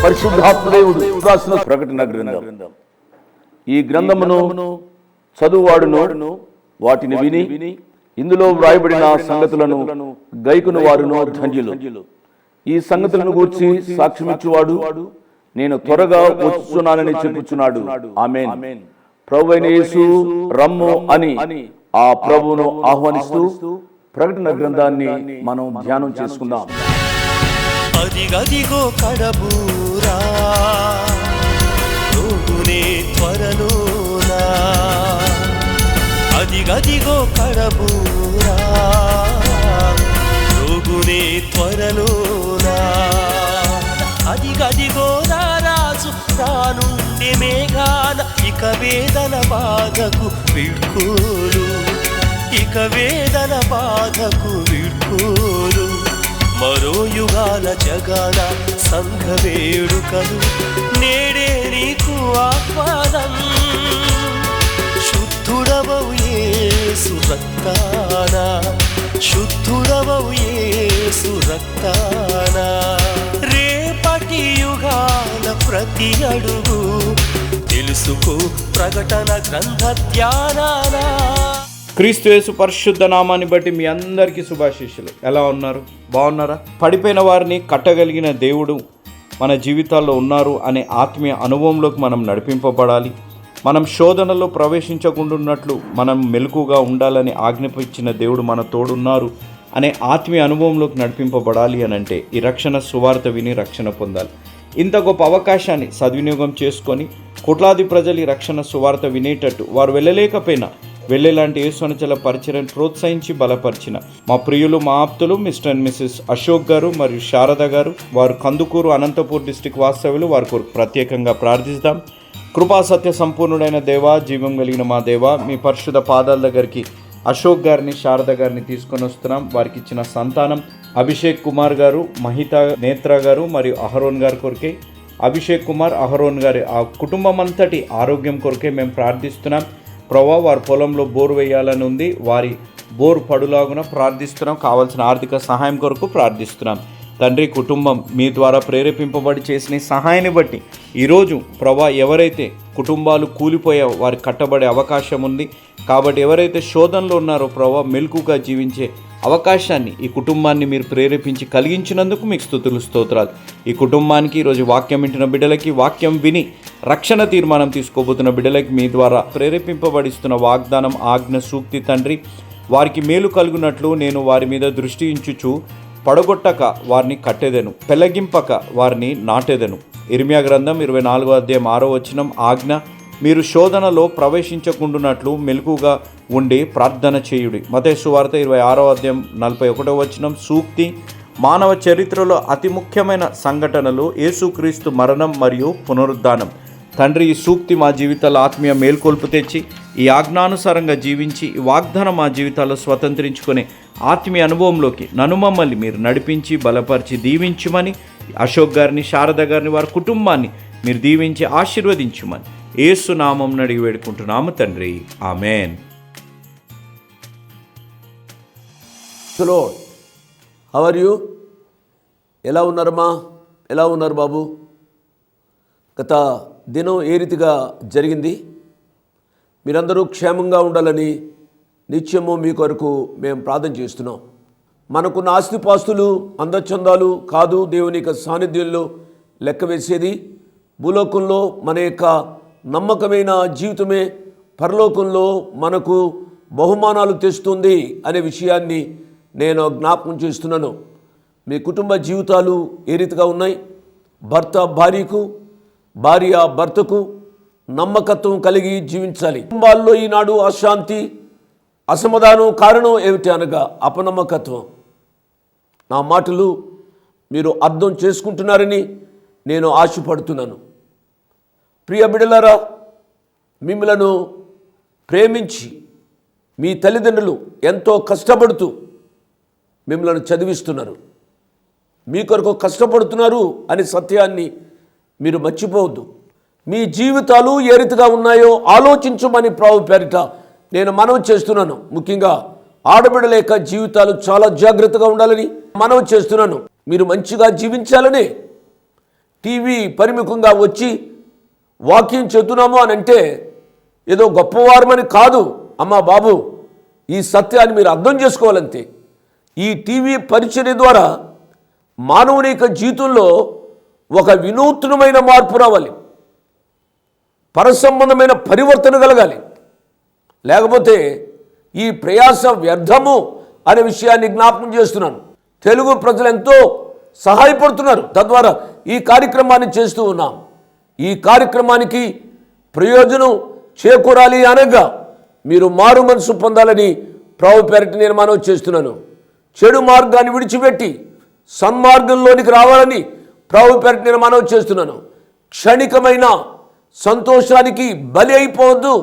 పరిశుద్ధాత్మదేవుడు రాసిన ప్రకటన గ్రంథం. ఈ గ్రంథమును చదువువాడును వాటిని విని ఇందులో వ్రాయబడిన సంగతులను గైకును వారును ధన్యులు. ఈ సంగతులను గూర్చి సాక్ష్యమిచ్చువాడు నేను త్వరగా వచ్చుచున్నానని చెప్పుచున్నాడు. ఆమేన్. ప్రభువైన యేసు రమ్ము అని ఆ ప్రభువును ఆహ్వానిస్తూ ప్రకటన గ్రంథాన్ని మనం ధ్యానం చేసుకుందాం. అదిగదిగో కడబూరా రోగునే త్వరలోనా, అదిగదిగో కడబూరా రోగునే త్వరలోనా, అదిగదిగో రారాజు రానుండే మేఘాన ఇక వేదన బాధకు వీడ్కోలు, ఇక వేదన బాధకు వీడ్కోలు. మరో యుగాల జగాల సంఘ వేడుకలు నేడే నీకు ఆహ్వానం. శుద్ధుడవవు యేసు రక్తాన, శుద్ధుడవవు యేసు రక్తాన. రేపటి యుగాల ప్రతి అడుగు తెలుసుకో ప్రకటన గ్రంథ ధ్యానాన. క్రీస్తు యేసు పరిశుద్ధ నామాన్ని బట్టి మీ అందరికీ శుభాశీస్సులు. ఎలా ఉన్నారు? బాగున్నారా? పడిపోయిన వారిని కట్టగలిగిన దేవుడు మన జీవితాల్లో ఉన్నారు అనే ఆత్మీయ అనుభవంలోకి మనం నడిపింపబడాలి. మనం శోధనలో ప్రవేశించకుండాన్నట్లు మనం మెలకుగా ఉండాలని ఆజ్ఞాపించిన దేవుడు మన తోడున్నారు అనే ఆత్మీయ అనుభవంలోకి నడిపింపబడాలి అని అంటే ఈ రక్షణ సువార్త విని రక్షణ పొందాలి. ఇంత గొప్ప అవకాశాన్ని సద్వినియోగం చేసుకొని కోట్లాది ప్రజలు ఈ రక్షణ సువార్త వినేటట్టు వారు వెళ్ళలేకపోయినా వెళ్ళేలాంటి యేసునచల పరిచయం ప్రోత్సహించి బలపరిచిన మా ప్రియులు, మా ఆప్తులు mister and Mrs Ashok garu మరియు శారద గారు, వారు కందుకూరు అనంతపూర్ డిస్టిక్ వాస్తవ్యులు, వారి కొరకు ప్రత్యేకంగా ప్రార్థిస్తాం. కృపా సత్య సంపూర్ణుడైన దేవా, జీవం కలిగిన మా దేవా, మీ పరిశుద్ధ పాదాల దగ్గరికి అశోక్ గారిని, శారద గారిని తీసుకొని వస్తున్నాం. వారికి ఇచ్చిన సంతానం అభిషేక్ కుమార్ గారు, మహిత నేత్ర గారు మరియు అహరోన్ గారి కొరకే, అభిషేక్ కుమార్, అహరోన్ గారి ఆ కుటుంబం అంతటి ఆరోగ్యం కొరకే మేము ప్రార్థిస్తున్నాం. ప్రభా, వారి పొలంలో బోరు వేయాలని ఉంది, వారి బోరు పడులాగున ప్రార్థిస్తున్నాం. కావాల్సిన ఆర్థిక సహాయం కొరకు ప్రార్థిస్తున్నాం. తండ్రి, కుటుంబం మీ ద్వారా ప్రేరేపింపబడి చేసిన సహాయాన్ని బట్టి ఈరోజు ప్రభా, ఎవరైతే కుటుంబాలు కూలిపోయే వారి కట్టబడే అవకాశం ఉంది కాబట్టి ఎవరైతే శోధనలో ఉన్నారో ప్రభా, మెలకుగా జీవించే అవకాశాన్ని ఈ కుటుంబాన్ని మీరు ప్రేరేపించి కలిగించినందుకు మీకు స్తుతులు, స్తోత్రాలు. ఈ కుటుంబానికి ఈరోజు వాక్యం వింటున్న బిడ్డలకి, వాక్యం విని రక్షణ తీర్మానం తీసుకోబోతున్న బిడ్డలకి మీ ద్వారా ప్రేరేపింపబడిస్తున్న వాగ్దానం, ఆజ్ఞ, సూక్తి తండ్రి, వారికి మేలు కలుగునట్లు నేను వారి మీద దృష్టి ఉంచుచు పడగొట్టక వారిని కట్టెదెను, పెళ్లగింపక వారిని నాటెదెను. ఇర్మియా గ్రంథం 24వ అధ్యాయం 6వ వచనం. ఆజ్ఞ, మీరు శోధనలో ప్రవేశించకుండానట్లు మెలకుగా ఉండి ప్రార్థన చేయుడి. మత్తయి సువార్త 26వ అధ్యాయం 41వ వచనం. సూక్తి, మానవ చరిత్రలో అతి ముఖ్యమైన సంఘటనలు యేసుక్రీస్తు మరణం మరియు పునరుద్ధానం. తండ్రి, ఈ సూక్తి మా జీవితాల్లో ఆత్మీయ మేల్కొల్పు తెచ్చి ఈ ఆజ్ఞానుసారంగా జీవించి ఈ వాగ్దానం మా జీవితాల్లో స్వతంత్రించుకునే ఆత్మీయ అనుభవంలోకి నన్ను మమ్మల్ని మీరు నడిపించి బలపరిచి దీవించుమని, అశోక్ గారిని, శారద గారిని, వారి కుటుంబాన్ని మీరు దీవించి ఆశీర్వదించుమని యేసు నామం అడిగి వేడుకుంటున్నాము తండ్రి. ఆమేన్. Hello, how are you? ఎలా ఉన్నారమ్మా? ఎలా ఉన్నారు బాబు? గత దినం ఏ రీతిగా జరిగింది? మీరందరూ క్షేమంగా ఉండాలని నిత్యము మీ కొరకు మేము ప్రార్థన చేస్తున్నాం. మనకున్న ఆస్తిపాస్తులు, అందచందాలు కాదు దేవుని యొక్క సాన్నిధ్యంలో లెక్క వేసేది. భూలోకంలో మన యొక్క నమ్మకమైన జీవితమే పరలోకంలో మనకు బహుమానాలు తెస్తుంది అనే విషయాన్ని నేను జ్ఞాపకం చేస్తున్నాను. మీ కుటుంబ జీవితాలు ఏ రీతిగా ఉన్నాయి? భర్త భార్యకు, భార్య భర్తకు నమ్మకత్వం కలిగి జీవించాలి. కుటుంబాల్లో ఈనాడు అశాంతి, అసమాధానం కారణం ఏమిటి అనగా అపనమ్మకత్వం. నా మాటలు మీరు అర్థం చేసుకుంటున్నారని నేను ఆశపడుతున్నాను. ప్రియ బిడ్డలారా, మిమ్మలను ప్రేమించి మీ తల్లిదండ్రులు ఎంతో కష్టపడుతూ మిమ్మల్ని చదివిస్తున్నారు. మీ కొరకు కష్టపడుతున్నారు అనే సత్యాన్ని మీరు మర్చిపోవద్దు. మీ జీవితాలు ఏ రీతిగా ఉన్నాయో ఆలోచించమని ప్రభు పేరిట నేను మనవి చేస్తున్నాను. ముఖ్యంగా ఆడబిడ్డల యొక్క జీవితాలు చాలా జాగ్రత్తగా ఉండాలని మనవి చేస్తున్నాను. మీరు మంచిగా జీవించాలని టీవీ పరిముఖంగా వచ్చి వాక్యం చెబుతున్నాము అని అంటే ఏదో గొప్పవారమని కాదు. అమ్మా బాబు, ఈ సత్యాన్ని మీరు అర్థం చేసుకోవాలంతే. ఈ టీవీ పరిచర్య ద్వారా మానవుని యొక్క జీవితంలో ఒక వినూత్నమైన మార్పు రావాలి, పరసంబంధమైన పరివర్తన కలగాలి. లేకపోతే ఈ ప్రయాస వ్యర్థము అనే విషయాన్ని జ్ఞాపకం చేస్తున్నాను. తెలుగు ప్రజలు ఎంతో సహాయపడుతున్నారు, తద్వారా ఈ కార్యక్రమాన్ని చేస్తూ ఉన్నాం. ఈ కార్యక్రమానికి ప్రయోజనం చేకూరాలి అనగా మీరు మారు మనసు పొందాలని ప్రభు పేరిట నేను మనవి చేస్తున్నాను. చెడు మార్గాన్ని విడిచిపెట్టి సన్మార్గంలోనికి రావాలని ప్రభు పేరిట నేను మనవి చేస్తున్నాను. క్షణికమైన సంతోషానికి బలి అయిపోవద్దు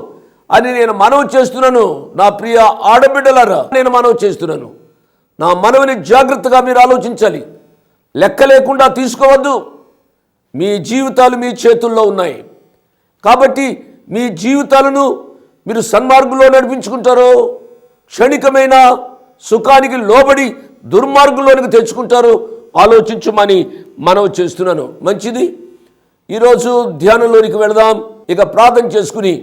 అని నేను మనవి చేస్తున్నాను. నా ప్రియ ఆడబిడ్డలారా, నేను మనవి చేస్తున్నాను. నా మనవిని జాగ్రత్తగా మీరు ఆలోచించాలి. లెక్క లేకుండా తీసుకోవద్దు. మీ జీవితాలు మీ చేతుల్లో ఉన్నాయి కాబట్టి మీ జీవితాలను మీరు సన్మార్గంలో నడిపించుకుంటారో, క్షణికమైన సుఖానికి లోబడి దుర్మార్గంలోనికి తెచ్చుకుంటారో ఆలోచించమని మనవి చేస్తున్నాను. మంచిది, ఈరోజు ధ్యానంలోనికి వెళదాం. ఇక ప్రార్థన చేసుకుని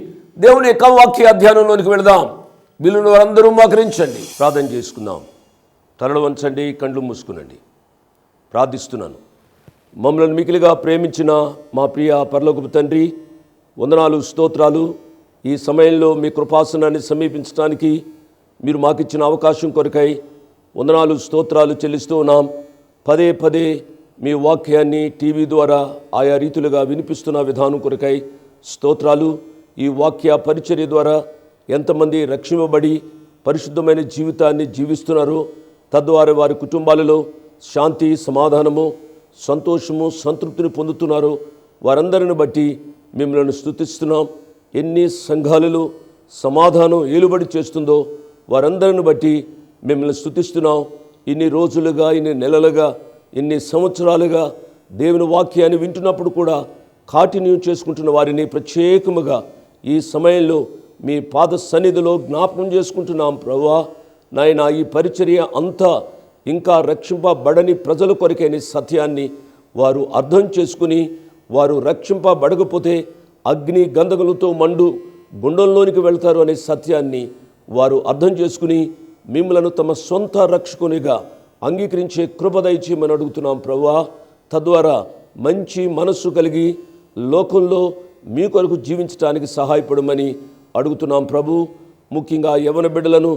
దేవుని యొక్క వాక్య ధ్యానంలోనికి వెళదాం. వీళ్ళను వారందరూ మోకరించండి, ప్రార్థన చేసుకుందాం. తలలు వంచండి, కళ్ళు మూసుకునండి. ప్రార్థిస్తున్నాను. మమ్మల్ని మికిలిగా ప్రేమించిన మా ప్రియ పరలోకపు తండ్రి, వందనాలు, స్తోత్రాలు. ఈ సమయంలో మీ కృపాసనాన్ని సమీపించడానికి మీరు మాకిచ్చిన అవకాశం కొరకై వందనాలు, స్తోత్రాలు చెల్లిస్తూ ఉన్నాం. పదే పదే మీ వాక్యాన్ని టీవీ ద్వారా ఆయా రీతులుగా వినిపిస్తున్న విధానం కొరకై స్తోత్రాలు. ఈ వాక్య పరిచర్య ద్వారా ఎంతమంది రక్షింపబడి పరిశుద్ధమైన జీవితాన్ని జీవిస్తున్నారో, తద్వారా వారి కుటుంబాలలో శాంతి, సమాధానము, సంతోషము, సంతృప్తిని పొందుతున్నారో వారందరిని బట్టి మిమ్మల్ని స్తుతిస్తున్నాం. ఎన్ని సంఘాలలో సమాధానం ఏలుబడి చేస్తుందో వారందరిని బట్టి మిమ్మల్ని స్తుతిస్తున్నాం. ఇన్ని రోజులుగా, ఇన్ని నెలలుగా, ఇన్ని సంవత్సరాలుగా దేవుని వాక్యాన్ని వింటున్నప్పుడు కూడా కాఠిన్యం చేసుకుంటున్న వారిని ప్రత్యేకముగా ఈ సమయంలో మీ పాద సన్నిధిలో జ్ఞాపకం చేసుకుంటున్నాం. ప్రభువా నాయన, ఈ పరిచర్య అంతా ఇంకా రక్షింపబడని ప్రజల కొరకైన సత్యాన్ని వారు అర్థం చేసుకుని, వారు రక్షింపబడకపోతే అగ్ని గంధకులతో మండు గుండంలోనికి వెళ్తారు అనే సత్యాన్ని వారు అర్థం చేసుకుని మిమ్మలను తమ సొంత రక్షకునిగా అంగీకరించే కృప దయచేయమని అడుగుతున్నాం ప్రభువా. తద్వారా మంచి మనస్సు కలిగి లోకంలో మీ కొరకు జీవించడానికి సహాయపడమని అడుగుతున్నాం ప్రభు. ముఖ్యంగా యవ్వన బిడ్డలను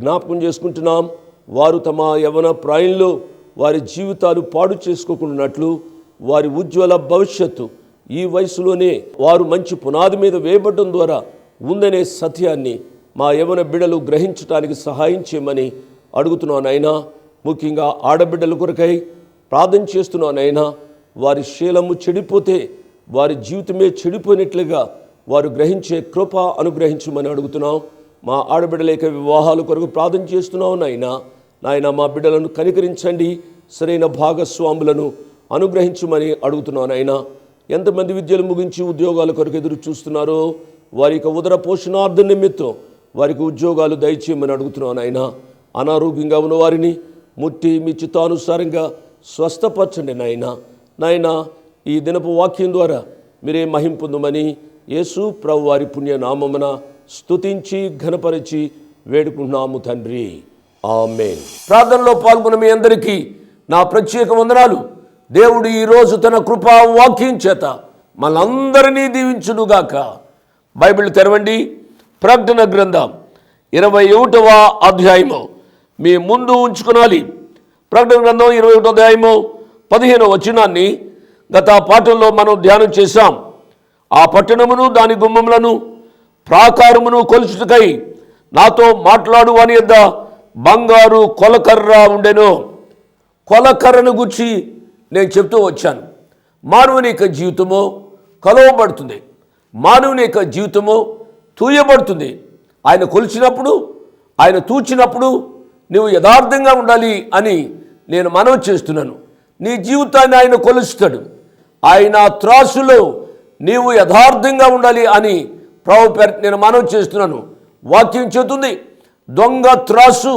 జ్ఞాపకం చేసుకుంటున్నాం. వారు తమ యవ్వన ప్రాయంలో వారి జీవితాలు పాడు చేసుకోకున్నట్లు, వారి ఉజ్వల భవిష్యత్తు ఈ వయసులోనే వారు మంచి పునాది మీద వేయబడడం ద్వారా ఉందనే సత్యాన్ని మా యవ్వన బిడ్డలు గ్రహించడానికి సహాయం చేయమని అడుగుతున్నానైనా. ముఖ్యంగా ఆడబిడ్డల కొరకై ప్రార్థన చేస్తున్నానైనా. వారి శీలము చెడిపోతే వారి జీవితమే చెడిపోయినట్లుగా వారు గ్రహించే కృప అనుగ్రహించమని అడుగుతున్నాం. మా ఆడబిడ్డలేక వివాహాల కొరకు ప్రార్థన చేస్తున్నాం నాయన. మా బిడ్డలను కనికరించండి, సరైన భాగస్వాములను అనుగ్రహించమని అడుగుతున్నానైనా. ఎంతమంది విద్యలు ముగించి ఉద్యోగాల కొరకు ఎదురు చూస్తున్నారో వారికి ఉదర పోషణార్థం నిమిత్తం వారికి ఉద్యోగాలు దయచేయమని అడుగుతున్నానైనా. అనారోగ్యంగా ఉన్న వారిని ముట్టి మీ చిత్తానుసారంగా స్వస్థపరచండి నాయన. ఈ దినపు వాక్యం ద్వారా మీరే మహిమ పొందమని యేసు ప్రభు వారి పుణ్యనామమున స్తుతించి ఘనపరిచి వేడుకుంటున్నాము తండ్రి, ఆమేన్. ప్రార్థనలో పాల్గొన్న మీ అందరికీ నా ప్రత్యేక వందనాలు. దేవుడు ఈరోజు తన కృపా వాక్యం చేత మనందరినీ దీవించునుగాక. బైబిల్ తెరవండి. ప్రకటన గ్రంథం 21వ అధ్యాయము మీ ముందు ఉంచుకోవాలి. ప్రకటన గ్రంథం 21వ అధ్యాయము 15వ వచనాన్ని గత పాఠంలో మనం ధ్యానం చేశాం. ఆ పట్టణమును దాని గుమ్మములను ప్రాకారమును కొలుచుటకై నాతో మాట్లాడు అని యొద్ద బంగారు కొలకర్ర ఉండెను. కొలకర్రను గురించి నేను చెప్తూ వచ్చాను. మానవుని యొక్క జీవితము కలవబడుతుంది, మానవుని యొక్క జీవితము తూయబడుతుంది. ఆయన కొలిచినప్పుడు, ఆయన తూచినప్పుడు నువ్వు యథార్థంగా ఉండాలి అని నేను మనవి చేస్తున్నాను. నీ జీవితాన్ని ఆయన కొలుస్తాడు. ఆయన త్రాసులో నీవు యథార్థంగా ఉండాలి అని ప్రభు పేరు నేను మనవి చేస్తున్నాను. వాక్యం చెబుతుంది, దొంగ త్రాసు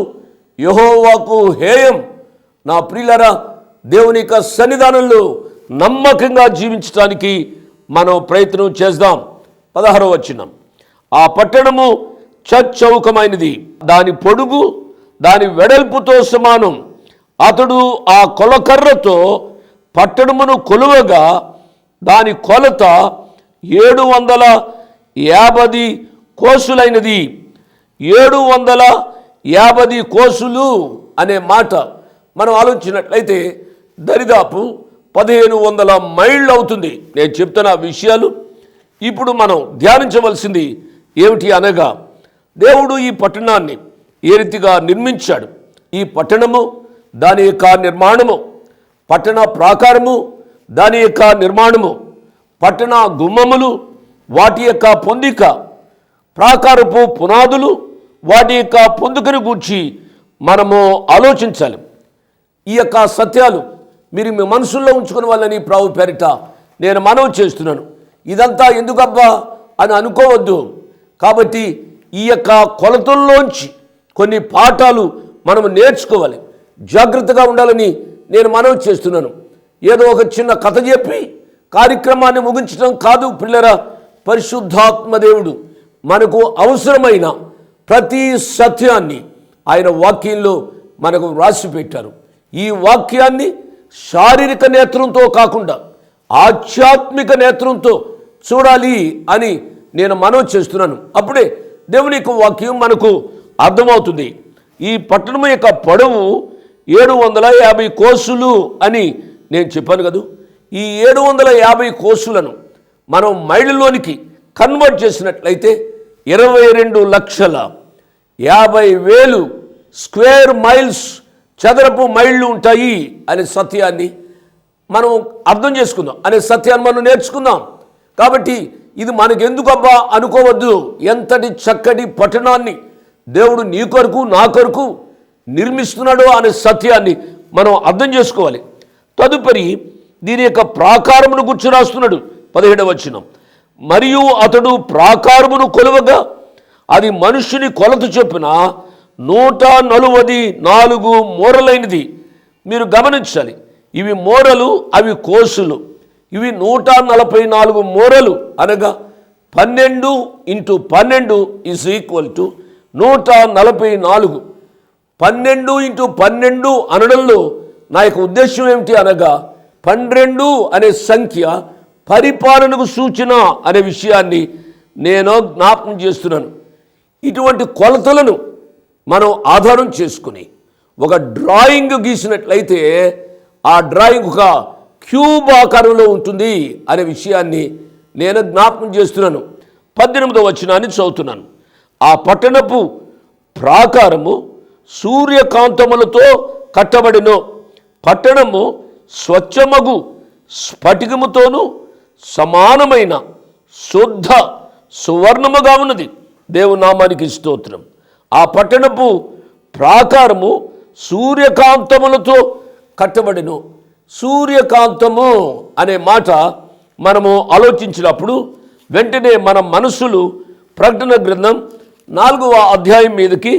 యెహోవాకు హేయం. నా ప్రియులారా, దేవుని యొక్క సన్నిధానంలో నమ్మకంగా జీవించడానికి మనం ప్రయత్నం చేద్దాం. 16వ వచనం, ఆ పట్టణము చచ్చౌకమైనది, దాని పొడుగు దాని వెడల్పుతో సమానం. అతడు ఆ కొలకర్రతో పట్టణమును కొలువగా దాని కొలత 750 కోసులైనది. 750 కోసులు అనే మాట మనం ఆలోచించినట్లయితే దరిదాపు 1500 మైళ్ళు అవుతుంది. నేను చెప్తున్న విషయాలు ఇప్పుడు మనం ధ్యానించవలసింది ఏమిటి అనగా, దేవుడు ఈ పట్టణాన్ని ఏ రీతిగా నిర్మించాడు, ఈ పట్టణము దాని యొక్క నిర్మాణము, పట్టణ ప్రాకారము దాని యొక్క నిర్మాణము, పట్టణ గుమ్మములు వాటి యొక్క పొందిక, ప్రాకారపు పునాదులు వాటి యొక్క పొందికను గూర్చి మనము ఆలోచించాలి. ఈ యొక్క సత్యాలు మీరు మీ మనసుల్లో ఉంచుకునే వాళ్ళని ప్రభు పేరిట నేను మనవి చేస్తున్నాను. ఇదంతా ఎందుకబ్బా అని అనుకోవద్దు. కాబట్టి ఈ యొక్క కొలతల్లోంచి కొన్ని పాఠాలు మనం నేర్చుకోవాలి, జాగ్రత్తగా ఉండాలని నేను మనవి చేస్తున్నాను. ఏదో ఒక చిన్న కథ చెప్పి కార్యక్రమాన్ని ముగించడం కాదు పిల్లరా. పరిశుద్ధాత్మ దేవుడు మనకు అవసరమైన ప్రతి సత్యాన్ని ఆయన వాక్యంలో మనకు రాసి పెట్టారు. ఈ వాక్యాన్ని శారీరక నేత్రంతో కాకుండా ఆధ్యాత్మిక నేత్రంతో చూడాలి అని నేను మనవి చేస్తున్నాను. అప్పుడే దేవుని యొక్క వాక్యం మనకు అర్థమవుతుంది. ఈ పట్టణం యొక్క పొడవు 750 కోసులు అని నేను చెప్పాను కదా. ఈ 750 కోసులను మనం మైళ్ళలోనికి కన్వర్ట్ చేసినట్లయితే 22,50,000 స్క్వేర్ మైల్స్, చదరపు మైళ్ళు ఉంటాయి అనే సత్యాన్ని మనం అర్థం చేసుకుందాం, అనే సత్యాన్ని మనం నేర్చుకుందాం. కాబట్టి ఇది మనకెందుకు అబ్బా అనుకోవద్దు. ఎంతటి చక్కటి పట్టణాన్ని దేవుడు నీ కొరకు నా కొరకు నిర్మిస్తున్నాడో అనే సత్యాన్ని మనం అర్థం చేసుకోవాలి. తదుపరి దీని యొక్క ప్రాకారమును గుర్చి రాస్తున్నాడు 17వ వచనం, మరియు అతడు ప్రాకారమును కొలువగా అది మనుష్యుని కొలత చొప్పున 144 మూరలైనది. మీరు గమనించాలి, ఇవి మూరలు, అవి కోసులు. ఇవి 144 మూరలు అనగా 12 × 12 ఈజ్ ఈక్వల్ టు 144. 12 × 12 అనడంలో నా యొక్క ఉద్దేశం ఏమిటి అనగా 12 అనే సంఖ్య పరిపాలనకు సూచన అనే విషయాన్ని నేను జ్ఞాపకం చేస్తున్నాను. ఇటువంటి కొలతలను మనం ఆధారం చేసుకుని ఒక డ్రాయింగ్ గీసినట్లయితే ఆ డ్రాయింగ్ ఒక క్యూబ్ ఆకారంలో ఉంటుంది అనే విషయాన్ని నేను జ్ఞాపకం చేస్తున్నాను. 18వ వచనాన్ని చదువుతున్నాను. ఆ పట్టణపు ప్రాకారము సూర్యకాంతములతో కట్టబడిను, పట్టణము స్వచ్ఛమగు స్ఫటికముతోనూ సమానమైన శుద్ధ సువర్ణముగా ఉన్నది. దేవుని నామానికి స్తోత్రం. ఆ పట్టణపు ప్రాకారము సూర్యకాంతములతో కట్టబడిను. సూర్యకాంతము అనే మాట మనము ఆలోచించినప్పుడు వెంటనే మన మనస్సులు ప్రకటన గ్రంథం 4వ అధ్యాయం మీదకి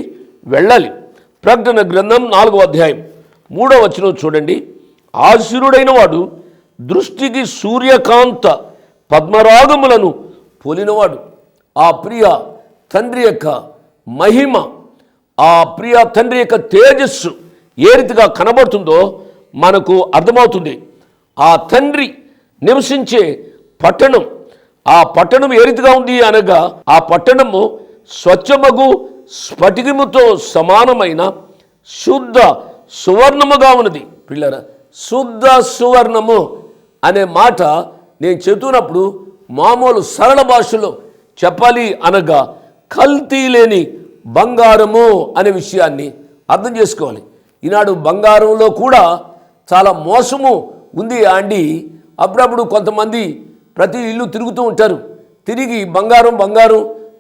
వెళ్ళాలి. ప్రకటన గ్రంథం 4వ అధ్యాయం 3వ వచనం చూడండి. ఆశీనుడైన వాడు దృష్టికి సూర్యకాంత పద్మరాగములను పోలినవాడు. ఆ ప్రియ తండ్రి యొక్క మహిమ, ఆ ప్రియ తండ్రి యొక్క తేజస్సు ఏ రీతిగా కనబడుతుందో మనకు అర్థమవుతుంది. ఆ తండ్రి నివసించే పట్టణం, ఆ పట్టణం ఏ రీతిగా ఉంది అనగా ఆ పట్టణము స్వచ్ఛమగు స్ఫటికముతో సమానమైన శుద్ధ సువర్ణముగా ఉన్నది. పిల్లరా, శుద్ధ సువర్ణము అనే మాట నేను చెబుతున్నప్పుడు మామూలు సరళ భాషలో చెప్పాలి అనగా కల్తీ లేని బంగారము అనే విషయాన్ని అర్థం చేసుకోవాలి. ఈనాడు బంగారంలో కూడా చాలా మోసము ఉంది అండి. అప్పుడప్పుడు కొంతమంది ప్రతి ఇల్లు తిరుగుతూ ఉంటారు, తిరిగి బంగారం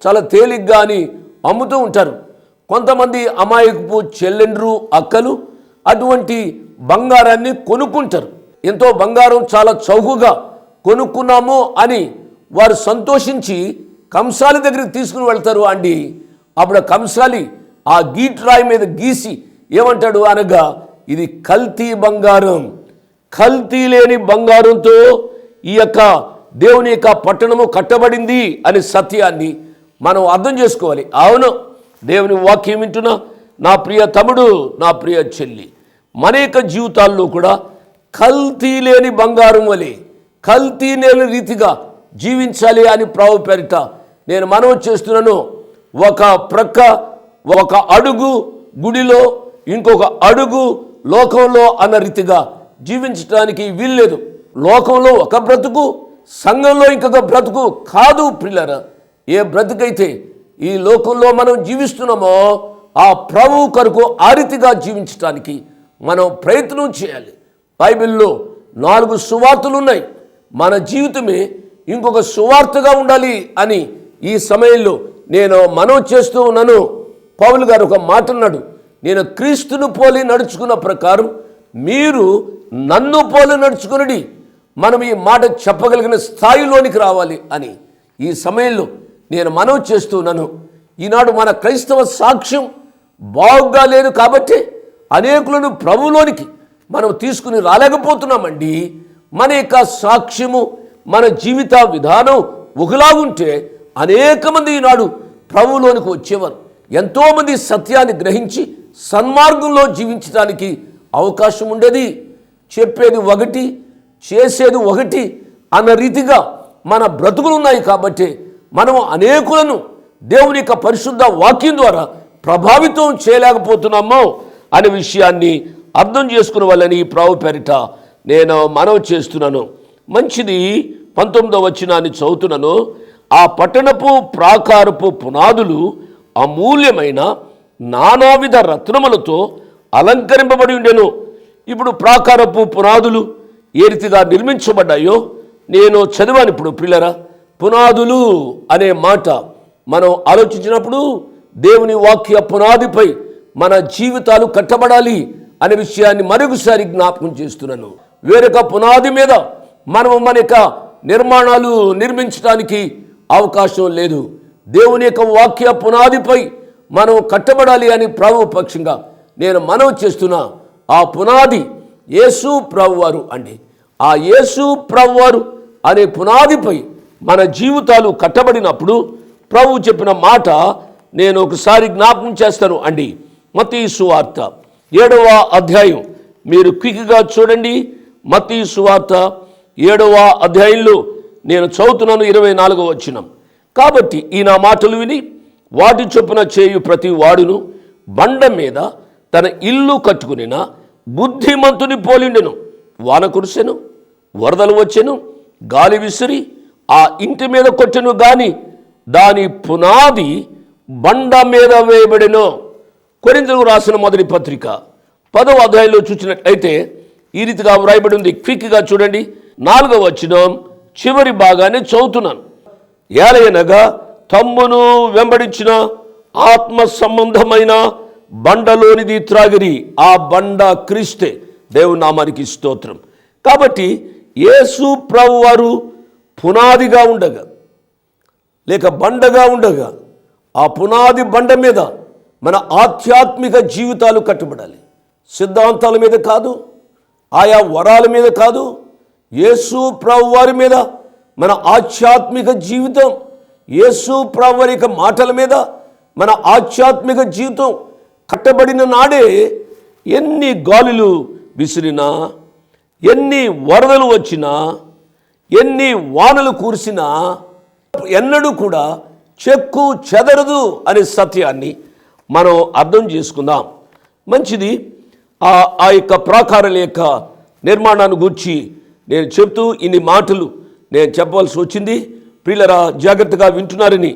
చాలా తేలిగ్గా అని అమ్ముతూ ఉంటారు. కొంతమంది అమాయకపు చెల్లెండ్రు అక్కలు అటువంటి బంగారాన్ని కొనుక్కుంటారు. ఎంతో బంగారం చాలా చౌకగా కొనుక్కున్నాము అని వారు సంతోషించి కంసాలి దగ్గరికి తీసుకుని వెళ్తారు అండి. అప్పుడు కంసాలి ఆ గీట్రాయి మీద గీసి ఏమంటాడు అనగా ఇది కల్తీ బంగారం, కల్తీ లేని బంగారంతో ఈ యొక్క దేవుని యొక్క పట్టణము కట్టబడింది అనే సత్యాన్ని మనం అర్థం చేసుకోవాలి. అవును, దేవుని వాక్యం వింటున్నా నా ప్రియ తమ్ముడు, నా ప్రియ చెల్లి, మన యొక్క జీవితాల్లో కూడా కల్తీ లేని బంగారం వలె కల్తీ లేని రీతిగా జీవించాలి అని ప్రభు పేరిట నేను మనవి చేస్తున్నాను. ఒక ప్రక్క ఒక అడుగు గుడిలో, ఇంకొక అడుగు లోకంలో అన్న రీతిగా జీవించడానికి వీల్లేదు. లోకంలో ఒక బ్రతుకు, సంఘంలో ఇంకొక బ్రతుకు కాదు ప్రియులారా. ఏ బ్రతుకైతే ఈ లోకంలో మనం జీవిస్తున్నామో ఆ ప్రభువు కొరకు ఆ రీతిగా జీవించడానికి మనం ప్రయత్నం చేయాలి. బైబిల్లో 4 సువార్తలు ఉన్నాయి. మన జీవితమే ఇంకొక సువార్తగా ఉండాలి అని ఈ సమయంలో నేను మనవి చేస్తూ ఉన్నాను. పౌలు గారు ఒక మాట అన్నాడు, నేను క్రీస్తును పోలి నడుచుకున్న ప్రకారం మీరు నన్ను పోలి నడుచుకునడి. మనం ఈ మాట చెప్పగలిగిన స్థాయిలోనికి రావాలి అని ఈ సమయంలో నేను మనవి చేస్తున్నాను. ఈనాడు మన క్రైస్తవ సాక్ష్యం బాగుగా లేదు కాబట్టి అనేకులను ప్రభువులోనికి మనం తీసుకుని రాలేకపోతున్నామండి. మన యొక్క సాక్ష్యము, మన జీవిత విధానం ఒకలాగుంటే అనేక మంది ఈనాడు ప్రభువులోనికి వచ్చేవారు. ఎంతోమంది సత్యాన్ని గ్రహించి సన్మార్గంలో జీవించడానికి అవకాశం ఉండేది. చెప్పేది ఒకటి, చేసేది ఒకటి అన్న రీతిగా మన బ్రతుకులు ఉన్నాయి కాబట్టి మనం అనేకులను దేవుని యొక్క పరిశుద్ధ వాక్యం ద్వారా ప్రభావితం చేయలేకపోతున్నామో అనే విషయాన్ని అర్థం చేసుకునే వాళ్ళని ప్రభు పేరిట నేను మనవి చేస్తున్నాను. మంచిది. 19వ వచనాన్ని చదువుతున్నాను. ఆ పట్టణపు ప్రాకారపు పునాదులు అమూల్యమైన నానావిధ రత్నములతో అలంకరింపబడి ఉండెను. ఇప్పుడు ప్రాకారపు పునాదులు ఏ రీతిగా నిర్మించబడ్డాయో నేను చదివాను. ఇప్పుడు పిల్లరా, పునాదులు అనే మాట మనం ఆలోచించినప్పుడు దేవుని వాక్య పునాదిపై మన జీవితాలు కట్టబడాలి అనే విషయాన్ని మరొకసారి జ్ఞాపకం చేస్తున్నాను. వేరొక పునాది మీద మనం మన యొక్క నిర్మాణాలు నిర్మించడానికి అవకాశం లేదు. దేవుని యొక్క వాక్య పునాదిపై మనం కట్టబడాలి అని ప్రభు పక్షంగా నేను మనవి చేస్తున్నా. ఆ పునాది యేసు ప్రభువారు అండి. ఆ యేసు ప్రభువారు అనే పునాదిపై మన జీవితాలు కట్టబడినప్పుడు ప్రభు చెప్పిన మాట నేను ఒకసారి జ్ఞాపకం చేస్తాను అండి. మత్తయి సువార్త 7వ అధ్యాయం మీరు క్విక్గా చూడండి. మత్తయి సువార్త 7వ అధ్యాయంలో నేను చదువుతున్నాను 24వ వచనం. కాబట్టి ఈ నా మాటలు విని వాటి చొప్పున చేయు ప్రతి వాడును బండ మీద తన ఇల్లు కట్టుకునిన బుద్ధిమంతుని పోలిండెను. వాన కురిసెను, వరదలు వచ్చెను, గాలి విసిరి ఆ ఇంటి మీద కొట్టెను, గాని దాని పునాది బండ మీద వేయబడెను. కొరింథీయులకు రాసిన మొదటి పత్రిక 10వ అధ్యాయంలో చూసినట్లయితే ఈ రీతిగా వ్రాయబడి ఉంది. క్విక్గా చూడండి. 4వ వచనం చివరి భాగాన్ని చదువుతున్నాను. ఏలయనగా తమ్మును వెంబడించిన ఆత్మ సంబంధమైన బండలోనిది త్రాగిరి. ఆ బండ క్రీస్తే. దేవుని నామానికి స్తోత్రం. కాబట్టి యేసు ప్రభువారు పునాదిగా ఉండగా లేక బండగా ఉండగా ఆ పునాది బండ మీద మన ఆధ్యాత్మిక జీవితాలు కట్టబడాలి. సిద్ధాంతాల మీద కాదు, ఆయా వరాల మీద కాదు, యేసు ప్రభువారి మీద మన ఆధ్యాత్మిక జీవితం, యేసు ప్రభువారి యొక్క మాటల మీద మన ఆధ్యాత్మిక జీవితం కట్టబడిన నాడే ఎన్ని గాలులు విసిరినా, ఎన్ని వరదలు వచ్చినా, ఎన్ని వానలు కురిసినా ఎన్నడూ కూడా చెక్కు చెదరదు అనే సత్యాన్ని మనం అర్థం చేసుకుందాం. మంచిది. ఆ యొక్క ప్రాకారాల యొక్క నిర్మాణాన్ని గురించి నేను చెప్తూ ఇన్ని మాటలు నేను చెప్పవలసి వచ్చింది. ప్రియులరా, జాగ్రత్తగా వింటున్నారని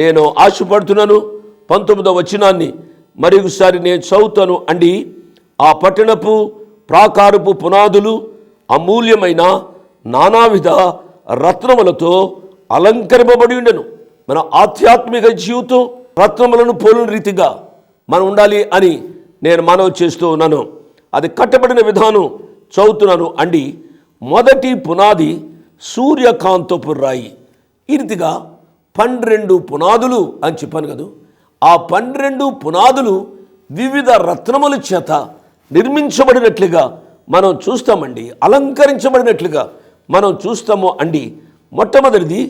నేను ఆశపడుతున్నాను. 19వ వచనాన్ని మరొకసారి నేను చదువుతాను అండి. ఆ పట్టణపు ప్రాకారపు పునాదులు అమూల్యమైన నానావిధ రత్నములతో అలంకరింపబడి ఉండెను. మన ఆధ్యాత్మిక జీవితం రత్నములను పోలిన రీతిగా మనం ఉండాలి అని నేను మనవి చేస్తూ ఉన్నాను. అది కట్టబడిన విధానం చదువుతున్నాను అండి. మొదటి పునాది సూర్యకాంతపు రాయి. ఈ రీతిగా 12 పునాదులు అని చెప్పాను కదా. ఆ 12 పునాదులు వివిధ రత్నముల చేత నిర్మించబడినట్లుగా మనం చూస్తామండి, అలంకరించబడినట్లుగా మనం చూస్తాము అండి. మొట్టమొదటిది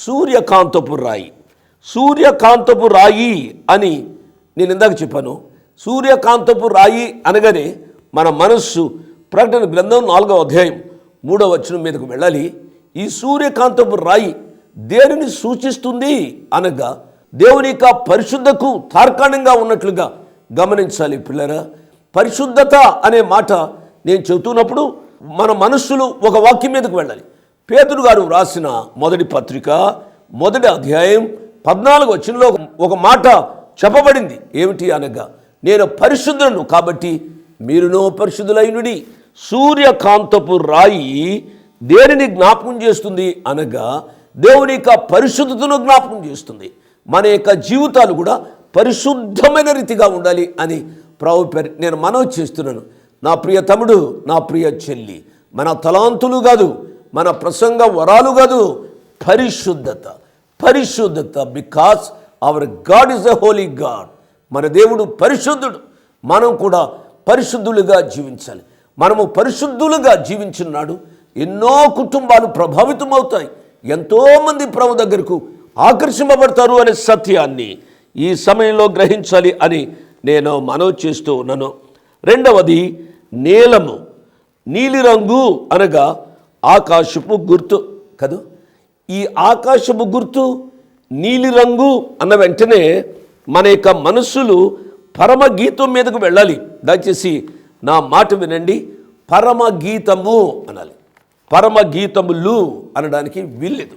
సూర్యకాంతపు రాయి. సూర్యకాంతపు రాయి అని నేను ఇందాక చెప్పాను. సూర్యకాంతపు రాయి అనగానే మన మనస్సు ప్రకటన గ్రంథం 4వ అధ్యాయం 3వ వచనం మీదకు వెళ్ళాలి. ఈ సూర్యకాంతపు రాయి దేనిని సూచిస్తుంది అనగా దేవుని యొక్క పరిశుద్ధకు తార్కాణంగా ఉన్నట్లుగా గమనించాలి పిల్లరా. పరిశుద్ధత అనే మాట నేను చెబుతున్నప్పుడు మన మనస్సులు ఒక వాక్యం మీదకు వెళ్ళాలి. పేతురు గారు రాసిన మొదటి పత్రిక 1వ అధ్యాయం 14వ వచనంలో ఒక మాట చెప్పబడింది. ఏమిటి అనగా, నేను పరిశుద్ధులను కాబట్టి మీరునో పరిశుద్ధులైనడి. సూర్యకాంతపు రాయి దేనిని జ్ఞాపకం చేస్తుంది అనగా దేవుని యొక్క పరిశుద్ధతను జ్ఞాపకం చేస్తుంది. మన యొక్క జీవితాలు కూడా పరిశుద్ధమైన రీతిగా ఉండాలి అని ప్రభు పేరు నేను మనవి చేస్తున్నాను. నా ప్రియ తమ్ముడు, నా ప్రియ చెల్లి, మన తలాంతులు కాదు, మన ప్రసంగ వరాలు కాదు, పరిశుద్ధత. పరిశుద్ధత because our God is a Holi God. మన దేవుడు పరిశుద్ధుడు. మనం కూడా పరిశుద్ధులుగా జీవించాలి. మనము పరిశుద్ధులుగా జీవించున్నాడు ఎన్నో కుటుంబాలు ప్రభావితం అవుతాయి. ఎంతోమంది ప్రభు దగ్గరకు ఆకర్షింపబడతారు అనే సత్యాన్ని ఈ సమయంలో గ్రహించాలి అని నేను మనవి చేస్తూ ఉన్నాను. రెండవది నీలము. నీలిరంగు అనగా ఆకాశపు గుర్తు కదూ. ఈ ఆకాశపు గుర్తు నీలిరంగు అన్న వెంటనే మన యొక్క మనస్సులు పరమగీతం మీదకు వెళ్ళాలి. దయచేసి నా మాట వినండి. పరమగీతము అనాలి. పరమగీతములు అనడానికి వీల్లేదు.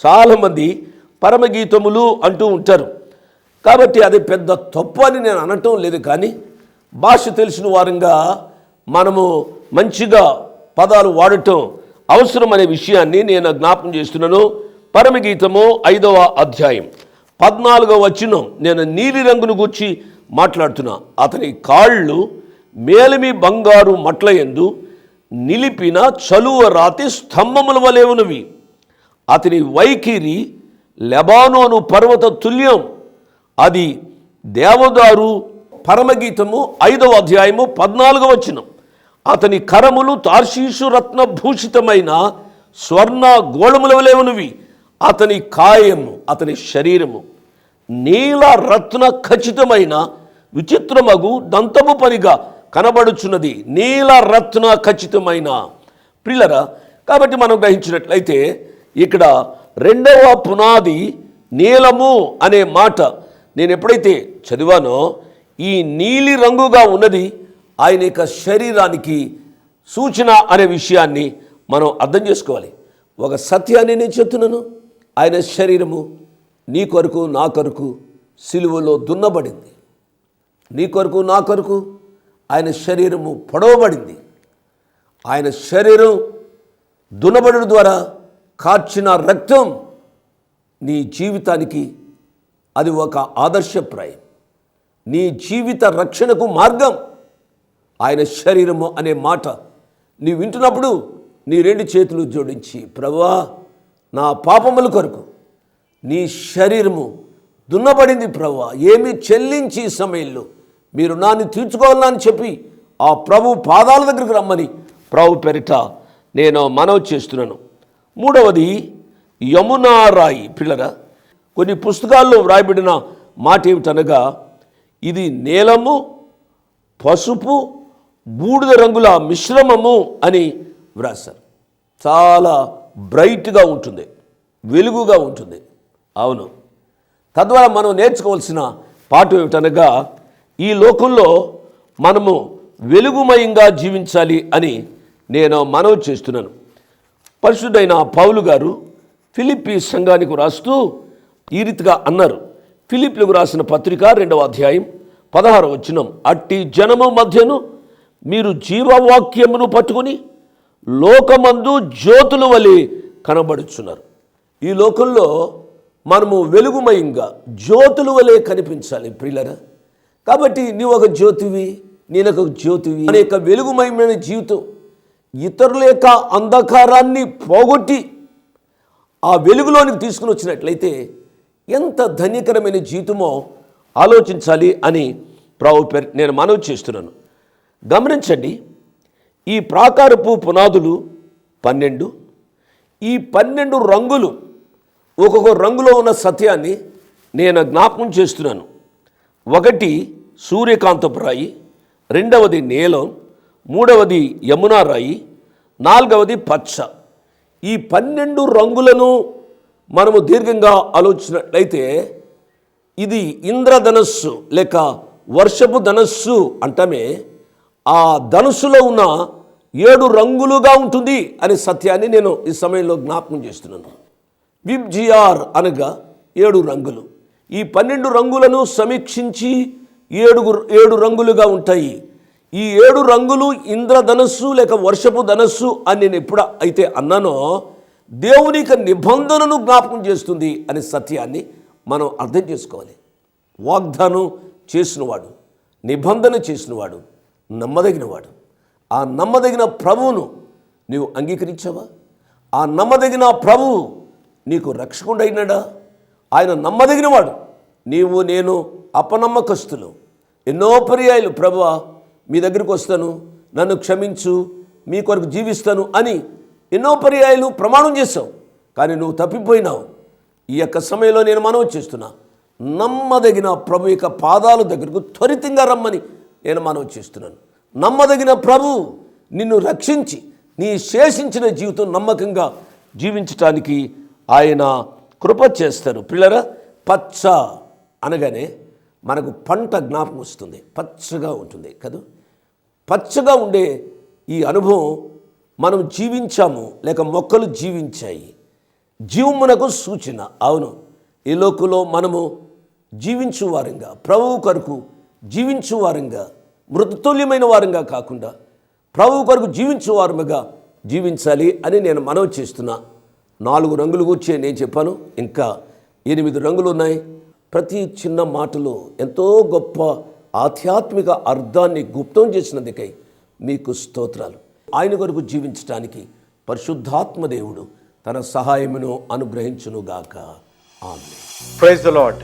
చాలామంది పరమగీతములు అంటూ ఉంటారు. కాబట్టి అది పెద్ద తప్పు అని నేను అనటం లేదు. కానీ భాష తెలిసిన వారంగా మనము మంచిగా పదాలు వాడటం అవసరం అనే విషయాన్ని నేను జ్ఞాపకం చేస్తున్నాను. పరమగీతము 5వ అధ్యాయం 14వ వచనం నేను నీలి రంగును గూర్చి మాట్లాడుతున్నా. అతని కాళ్ళు మేలిమి బంగారు మట్లయందు నిలిపిన చలువ రాతి స్తంభముల వలె ఉన్నవి. అతని వైఖరి లెబానోను పర్వత తుల్యం. అది దేవదారు. పరమగీతము 5వ అధ్యాయము 14వ వచనం. అతని కరములు తార్షీషు రత్న భూషితమైన స్వర్ణ గోళముల వలె ఉన్నవి. అతని కాయము, అతని శరీరము నీల రత్న ఖచ్చితమైన విచిత్రమగు దంతము పనిగా కనబడుచున్నది. నీల రత్న ఖచ్చితమైన. ప్రియులరా, కాబట్టి మనం గ్రహించినట్లయితే ఇక్కడ రెండవ పునాది నీలము అనే మాట నేను ఎప్పుడైతే చదివానో ఈ నీలి రంగుగా ఉన్నది ఆయన యొక్క శరీరానికి సూచన అనే విషయాన్ని మనం అర్థం చేసుకోవాలి. ఒక సత్యాన్ని నేను చెప్తున్నాను. ఆయన శరీరము నీ కొరకు నా కొరకు సిలువలో దున్నబడింది. నీ కొరకు నా కొరకు ఆయన శరీరము పొడవబడింది. ఆయన శరీరం దున్నబడడం ద్వారా కార్చిన రక్తం నీ జీవితానికి అది ఒక ఆదర్శప్రాయం. నీ జీవిత రక్షణకు మార్గం ఆయన శరీరము అనే మాట నీ వింటున్నప్పుడు నీ 2 చేతులు జోడించి, ప్రభువా, నా పాపముల కొరకు నీ శరీరము దున్నబడింది ప్రభువా, ఏమి చెల్లించి ఈ సమయంలో మీరు నాన్ని తీర్చుకోవాలని చెప్పి ఆ ప్రభు పాదాల దగ్గరికి రమ్మని ప్రభు పేరిట నేను మనవి చేస్తున్నాను. మూడవది యమునా రాయి. పిల్లరా, కొన్ని పుస్తకాల్లో వ్రాయబడిన మాట ఏమిటనగా ఇది నీలము, పసుపు, బూడిద రంగుల మిశ్రమము అని వ్రాసారు. చాలా బ్రైట్గా ఉంటుంది, వెలుగుగా ఉంటుంది. అవును, తద్వారా మనం నేర్చుకోవాల్సిన పాఠం ఏమిటనగా ఈ లోకంలో మనము వెలుగుమయంగా జీవించాలి అని నేను మనవి చేస్తున్నాను. పరిశుద్ధైన పౌలు గారు ఫిలిప్పీ సంఘానికి రాస్తూ ఈ రీతిగా అన్నారు. ఫిలిప్పీలకు రాసిన పత్రిక 2వ అధ్యాయం 16వ వచనం. అట్టి జనము మధ్యను మీరు జీవవాక్యమును పట్టుకుని లోకమందు జ్యోతుల వలె కనబడుచున్నారు. ఈ లోకంలో మనము వెలుగుమయంగా జ్యోతుల వలె కనిపించాలి ప్రియులరా. కాబట్టి నీవు ఒక జ్యోతివి, నేనొక జ్యోతివి అనే యొక్క వెలుగుమయమైన జీవితం ఇతరుల యొక్క అంధకారాన్ని పోగొట్టి ఆ వెలుగులోనికి తీసుకుని వచ్చినట్లయితే ఎంత ధన్యకరమైన జీవితమో ఆలోచించాలి అని ప్రభు పేరు నేను మనవి చేస్తున్నాను. గమనించండి, ఈ ప్రాకారపు పునాదులు 12. ఈ 12 రంగులు ఒక్కొక్క రంగులో ఉన్న సత్యాన్ని నేను జ్ఞాపకం చేస్తున్నాను. 1 సూర్యకాంతపు రాయి, 2వది నీలం, 3వది యమునా రాయి, 4వది పచ్చ. ఈ 12 రంగులను మనము దీర్ఘంగా ఆలోచించినట్లయితే ఇది ఇంద్రధనస్సు లేక వర్షపు ధనస్సు అంటమే. ఆ ధనుస్సులో ఉన్న 7 రంగులుగా ఉంటుంది అనే సత్యాన్ని నేను ఈ సమయంలో జ్ఞాపకం చేస్తున్నాను. విబ్జిఆర్ అనగా 7 రంగులు. ఈ 12 రంగులను సమీక్షించి 7 రంగులుగా ఉంటాయి. ఈ 7 రంగులు ఇంద్రధనస్సు లేక వర్షపు ధనస్సు అని నేను ఎప్పుడు అయితే అన్నానో దేవునికి నిబంధనను జ్ఞాపకం చేస్తుంది అనే సత్యాన్ని మనం అర్థం చేసుకోవాలి. వాగ్దానం చేసినవాడు, నిబంధన చేసినవాడు నమ్మదగినవాడు. ఆ నమ్మదగిన ప్రభువును నీవు అంగీకరించావా? ఆ నమ్మదగిన ప్రభువు నీకు రక్షకుడు అయినాడా? ఆయన నమ్మదగినవాడు. నీవు నేను అపనమ్మకస్తులు. ఎన్నో పర్యాయాలు ప్రభువా మీ దగ్గరికి వస్తాను, నన్ను క్షమించు, మీ కొరకు జీవిస్తాను అని ఎన్నో పర్యాయాలు ప్రమాణం చేశావు. కానీ నువ్వు తప్పిపోయినావు. ఈ యొక్క సమయంలో నేను మనవి చేస్తున్నా, నమ్మదగిన ప్రభు యొక్క పాదాల దగ్గరకు త్వరితంగా రమ్మని నేను మనవి చేస్తున్నాను. నమ్మదగిన ప్రభు నిన్ను రక్షించి నీ శేషించిన జీవితం నమ్మకంగా జీవించటానికి ఆయన కృప చేస్తారు. పిల్లరా, పచ్చ అనగానే మనకు పంట జ్ఞాపకం వస్తుంది. పచ్చగా ఉంటుంది కదా. పచ్చగా ఉండే ఈ అనుభవం మనం జీవించాము లేక మొక్కలు జీవించాయి. జీవమునకు సూచన. అవును, ఈ లోకంలో మనము జీవించు వారంగా, ప్రభువు కొరకు జీవించు వారంగా, మృతతుల్యమైన వారంగా కాకుండా ప్రభువు కొరకు జీవించు వారముగా జీవించాలి అని నేను మనవి చేస్తున్నా. 4 రంగులు కూర్చే నేను చెప్పాను, ఇంకా 8 రంగులు ఉన్నాయి. ప్రతి చిన్న మాటలో ఎంతో గొప్ప ఆధ్యాత్మిక అర్థాన్ని గుప్తం చేసినందుకై మీకు స్తోత్రాలు. ఆయన కొరకు జీవించడానికి పరిశుద్ధాత్మ దేవుడు తన సహాయమును అనుగ్రహించునుగాక. ఆమేన్. Praise the lord.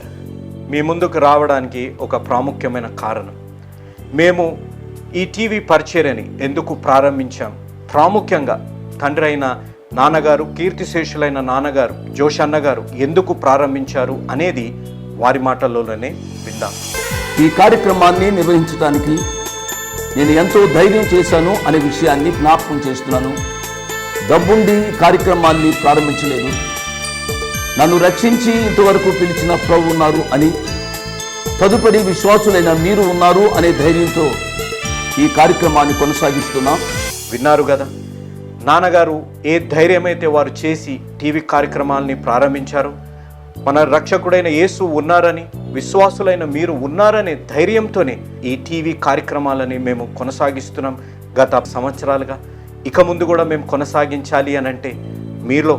మీ ముందుకు రావడానికి ఒక ప్రాముఖ్యమైన కారణం, మేము ఈ టీవీ పరిచర్యని ఎందుకు ప్రారంభించాం, ప్రాముఖ్యంగా తండ్రి అయిన నాన్నగారు, కీర్తిశేషులైన నాన్నగారు జోష్ అన్నగారు ఎందుకు ప్రారంభించారు అనేది వారి మాటల్లోనే విందాం. ఈ కార్యక్రమాన్ని నిర్వహించడానికి నేను ఎంతో ధైర్యం చేశాను అనే విషయాన్ని జ్ఞాపకం చేస్తున్నాను. డబ్బుండి కార్యక్రమాన్ని ప్రారంభించలేదు. నన్ను రక్షించి ఇంతవరకు పిలిచిన ప్రభు ఉన్నారు అని, తదుపరి విశ్వాసులైన మీరు ఉన్నారు అనే ధైర్యంతో ఈ కార్యక్రమాన్ని కొనసాగిస్తున్నాం. విన్నారు కదా, నాన్నగారు ఏ ధైర్యమైతే వారు చేసి టీవీ కార్యక్రమాలని ప్రారంభించారు, మన రక్షకుడైన యేసు ఉన్నారని, విశ్వాసులైన మీరు ఉన్నారనే ధైర్యంతోనే ఈ టీవీ కార్యక్రమాలని మేము కొనసాగిస్తున్నాం గత సంవత్సరాలుగా. ఇక ముందు కూడా మేము కొనసాగించాలి అని అంటే మీలో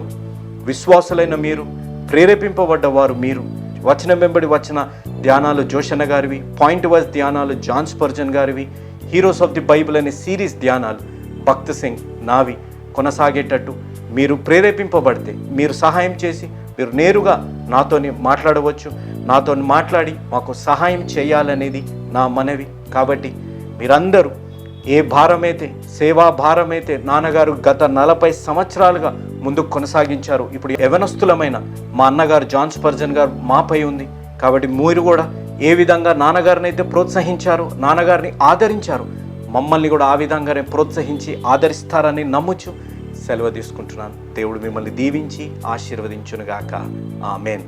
విశ్వాసులైన మీరు, ప్రేరేపింపబడ్డ వారు మీరు, వచనం వెంబడి వచ్చిన ధ్యానాలు జోషన్న గారివి, పాయింట్ వైజ్ ధ్యానాలు జాన్ స్పర్జన్ గారివి, హీరోస్ ఆఫ్ ది బైబిల్ అనే సిరీస్ ధ్యానాలు భక్త్ సింగ్ నావి కొనసాగేటట్టు మీరు ప్రేరేపింపబడితే, మీరు సహాయం చేసి మీరు నేరుగా నాతోని మాట్లాడవచ్చు. నాతో మాట్లాడి మాకు సహాయం చేయాలనేది నా మనవి. కాబట్టి మీరందరూ ఏ భారమైతే, సేవా భారమైతే నాన్నగారు గత 40 సంవత్సరాలుగా ముందుకు కొనసాగించారు, ఇప్పుడు యవనస్తులమైన మా అన్నగారు జాన్ స్పర్జన్ గారు మాపై ఉంది. కాబట్టి మీరు కూడా ఏ విధంగా నాన్నగారిని అయితే ప్రోత్సహించారు, నాన్నగారిని ఆదరించారు, మమ్మల్ని కూడా ఆ విధంగానే ప్రోత్సహించి ఆదరిస్తారని నమ్ముచు సెలవు తీసుకుంటున్నాను. దేవుడు మిమ్మల్ని దీవించి ఆశీర్వదించునుగాక. ఆమేన్.